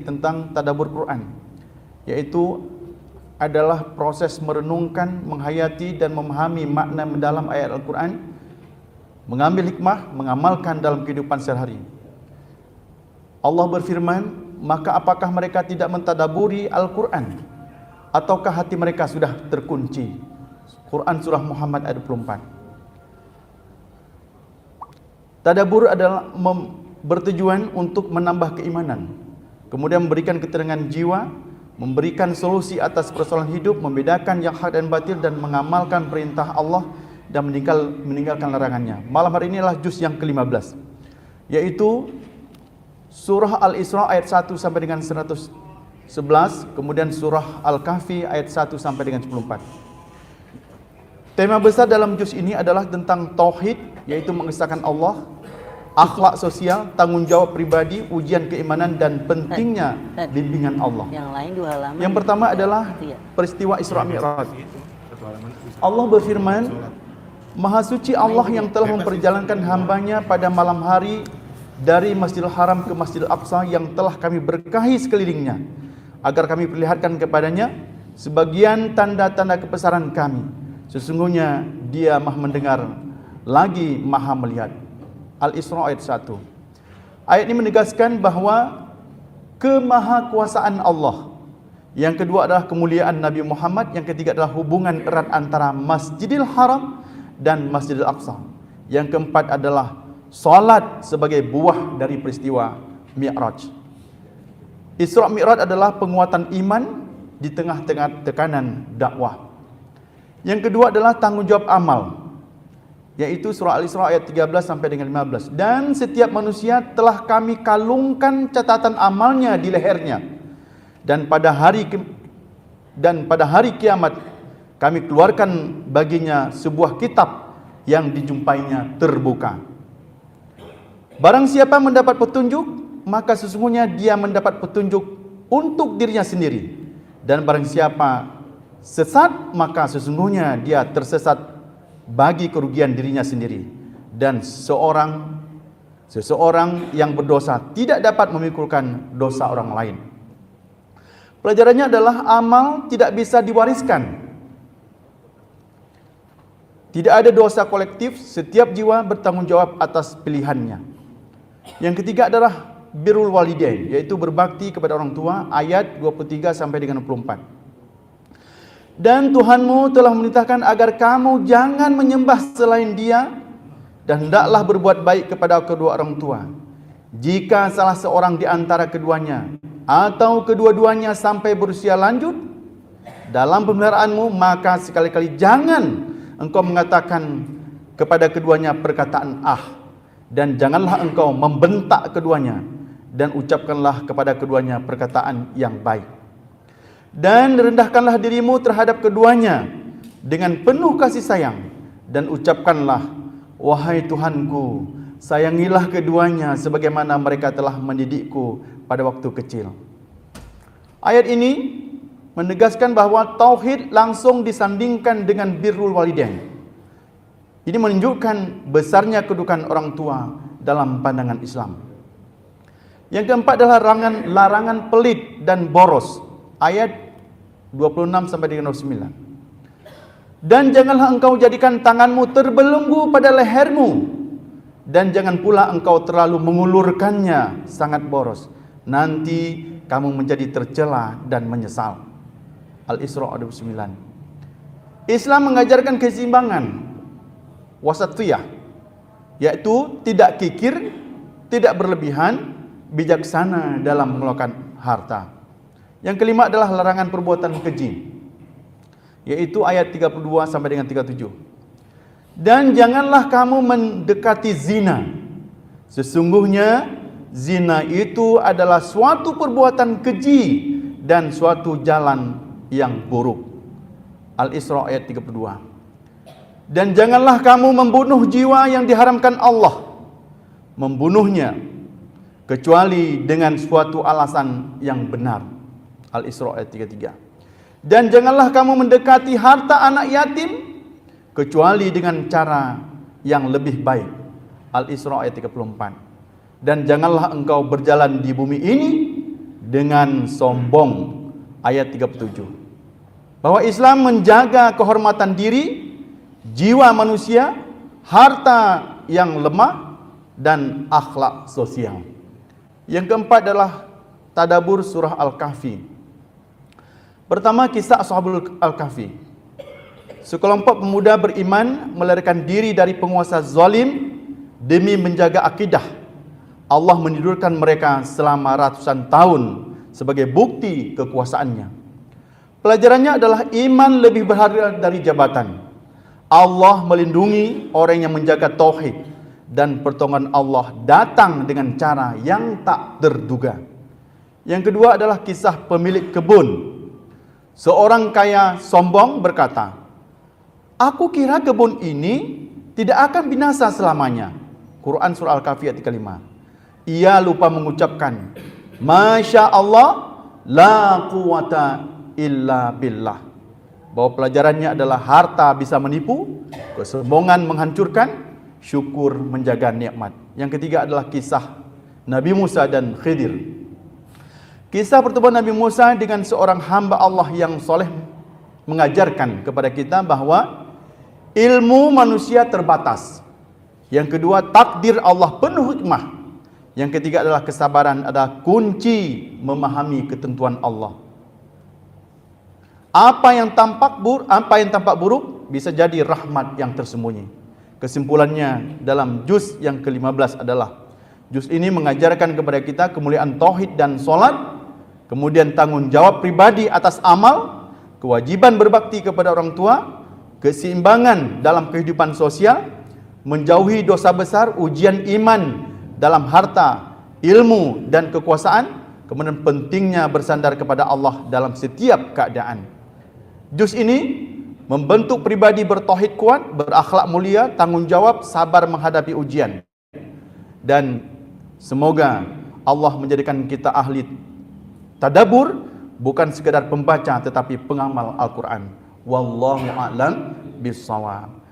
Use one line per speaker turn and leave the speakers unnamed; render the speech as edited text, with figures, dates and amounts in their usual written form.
tentang tadabbur Quran, yaitu adalah proses merenungkan, menghayati dan memahami makna mendalam ayat Al-Quran, mengambil hikmah, mengamalkan dalam kehidupan sehari-hari. Allah berfirman, maka apakah mereka tidak mentadaburi Al-Quran, ataukah hati mereka sudah terkunci? Quran surah Muhammad ayat 24. Tadabbur adalah bertujuan untuk menambah keimanan, kemudian memberikan ketenangan jiwa, memberikan solusi atas persoalan hidup, membedakan yang hak dan batil, dan mengamalkan perintah Allah dan meninggalkan larangannya. Malam hari ini adalah juz yang ke-15, yaitu surah Al-Isra ayat 1 sampai dengan 111, kemudian surah Al-Kahfi ayat 1 sampai dengan 14. Tema besar dalam juz ini adalah tentang tauhid, yaitu mengesahkan Allah, akhlak sosial, tanggung jawab pribadi, ujian keimanan, dan pentingnya bimbingan Allah. Yang pertama adalah peristiwa Isra Mi'raj. Allah berfirman, Maha suci Allah yang telah memperjalankan hambanya pada malam hari dari Masjidil Haram ke Masjidil Aqsa yang telah kami berkahi sekelilingnya, agar kami perlihatkan kepadanya sebagian tanda-tanda kebesaran kami. Sesungguhnya Dia Maha mendengar lagi Maha melihat. Al-Isra ayat 1. Ayat ini menegaskan bahwa kemahakuasaan Allah. Yang kedua adalah kemuliaan Nabi Muhammad. Yang ketiga adalah hubungan erat antara Masjidil Haram dan Masjidil Aqsa. Yang keempat adalah salat sebagai buah dari peristiwa Mi'raj. Isra Mi'raj adalah penguatan iman di tengah-tengah tekanan dakwah. Yang kedua adalah tanggung jawab amal, yaitu surah Al-Isra ayat 13 sampai dengan 15. Dan setiap manusia telah kami kalungkan catatan amalnya di lehernya, dan pada hari kiamat kami keluarkan baginya sebuah kitab yang dijumpainya terbuka. Barang siapa mendapat petunjuk, maka sesungguhnya dia mendapat petunjuk untuk dirinya sendiri, dan barang siapa sesat, maka sesungguhnya dia tersesat bagi kerugian dirinya sendiri. Dan seseorang yang berdosa tidak dapat memikulkan dosa orang lain. Pelajarannya adalah amal tidak bisa diwariskan. Tidak ada dosa kolektif, setiap jiwa bertanggung jawab atas pilihannya. Yang ketiga adalah birrul walidain, yaitu berbakti kepada orang tua, ayat 23 sampai dengan 24. Dan Tuhanmu telah memerintahkan agar kamu jangan menyembah selain Dia, dan hendaklah berbuat baik kepada kedua orang tua. Jika salah seorang di antara keduanya atau kedua-duanya sampai berusia lanjut dalam pemeliharaanmu, maka sekali-kali jangan engkau mengatakan kepada keduanya perkataan dan janganlah engkau membentak keduanya, dan ucapkanlah kepada keduanya perkataan yang baik. Dan rendahkanlah dirimu terhadap keduanya dengan penuh kasih sayang, dan ucapkanlah, wahai Tuhanku, sayangilah keduanya sebagaimana mereka telah mendidikku pada waktu kecil. Ayat ini menegaskan bahwa tauhid langsung disandingkan dengan birrul walidain. Ini menunjukkan besarnya kedudukan orang tua dalam pandangan Islam. Yang keempat adalah larangan pelit dan boros. Ayat 26 sampai dengan 29. Dan janganlah engkau jadikan tanganmu terbelenggu pada lehermu, dan jangan pula engkau terlalu mengulurkannya sangat boros, nanti kamu menjadi tercela dan menyesal. Al-Isra 29. Islam mengajarkan keseimbangan, wasatiyah, yaitu tidak kikir, tidak berlebihan, bijaksana dalam mengelolakan harta. Yang kelima adalah larangan perbuatan keji, yaitu ayat 32 sampai dengan 37. Dan janganlah kamu mendekati zina. Sesungguhnya zina itu adalah suatu perbuatan keji dan suatu jalan yang buruk. Al-Isra ayat 32. Dan janganlah kamu membunuh jiwa yang diharamkan Allah, membunuhnya kecuali dengan suatu alasan yang benar. Al-Isra ayat 33. Dan janganlah kamu mendekati harta anak yatim kecuali dengan cara yang lebih baik. Al-Isra ayat 34. Dan janganlah engkau berjalan di bumi ini dengan sombong. Ayat 37. Bahwa Islam menjaga kehormatan diri, jiwa manusia, harta yang lemah, dan akhlak sosial. Yang keempat adalah tadabbur surah Al-Kahfi. Pertama, kisah Ashabul Al-Kahfi. Sekelompok pemuda beriman melarikan diri dari penguasa zalim demi menjaga akidah. Allah menidurkan mereka selama ratusan tahun sebagai bukti kekuasaannya. Pelajarannya adalah iman lebih berharga dari jabatan. Allah melindungi orang yang menjaga tauhid, dan pertolongan Allah datang dengan cara yang tak terduga. Yang kedua adalah kisah pemilik kebun. Seorang kaya sombong berkata, "Aku kira kebun ini tidak akan binasa selamanya." Quran surah Al-Kahfi ayat 35. Ia lupa mengucapkan, Masya Allah, la quwata illa billah. Bahwa pelajarannya adalah harta bisa menipu, kesombongan menghancurkan, syukur menjaga nikmat. Yang ketiga adalah kisah Nabi Musa dan Khidir. Kisah pertemuan Nabi Musa dengan seorang hamba Allah yang soleh mengajarkan kepada kita bahwa ilmu manusia terbatas. Yang kedua, takdir Allah penuh hikmah. Yang ketiga adalah kesabaran adalah kunci memahami ketentuan Allah. Apa yang tampak buruk bisa jadi rahmat yang tersembunyi. Kesimpulannya dalam juz yang ke-15 adalah juz ini mengajarkan kepada kita kemuliaan tauhid dan solat, kemudian tanggung jawab pribadi atas amal, kewajiban berbakti kepada orang tua, keseimbangan dalam kehidupan sosial, menjauhi dosa besar, ujian iman dalam harta, ilmu dan kekuasaan, kemudian pentingnya bersandar kepada Allah dalam setiap keadaan. Juz ini membentuk pribadi bertauhid kuat, berakhlak mulia, tanggung jawab, sabar menghadapi ujian. Dan semoga Allah menjadikan kita ahli tadabbur, bukan sekadar pembaca tetapi pengamal Al-Quran. Wallahu a'lam bishawab.